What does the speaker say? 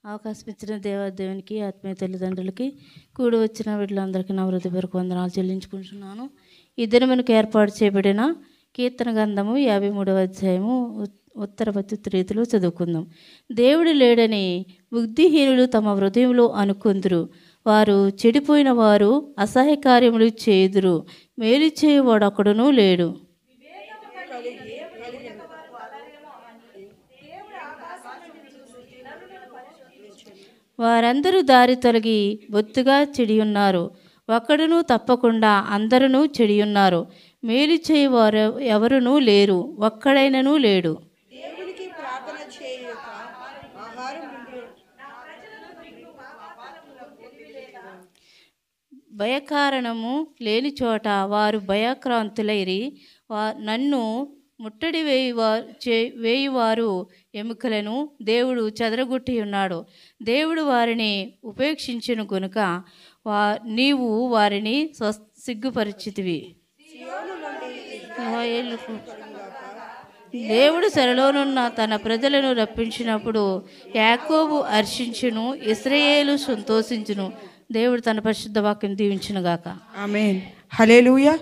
అవకాశం ఇచ్చిన దేవునికి ఆత్మీయ తల్లిదండ్రులకి కూడి వచ్చిన వీళ్ళందరికీ నా హృదయపూర్వక వందనాలు చెల్లించుకుంటున్నాను. ఈ దినమునకు ఏర్పాటు చేయబడిన కీర్తన గ్రంథము 53వ అధ్యాయము ఉత్తర రీతిలో చదువుకుందాం. దేవుడు లేడని బుద్ధిహీనులు తమ హృదయంలో అనుకుందురు. వారు చెడిపోయిన వారు అసహ్య కార్యములు చేయుదురు. మేలు చేయువాడొకడునూ లేడు. వారందరూ దారి తొలగి బొత్తుగా చెడియున్నారు. ఒక్కడునూ తప్పకుండా అందరూ చెడియున్నారు. మేలు చేయువారు ఎవరునూ లేరు, ఒక్కడైనను లేడు. భయకారణము లేని చోట వారు భయక్రాంతులైరి నన్ను ముట్టడి వేయువారు ఎముకలను దేవుడు చెదరగొట్టి ఉన్నాడు. దేవుడు వారిని ఉపేక్షించును గనుక నీవు వారిని సిగ్గుపరిచితివి. దేవుడు చెరలోనున్న తన ప్రజలను రప్పించినప్పుడు యాకోబు హర్షించును, ఇశ్రాయేలు సంతోషించును. దేవుడు తన పరిశుద్ధ వాక్యం దీవించును గాక. ఆమేన్. హల్లెలూయా.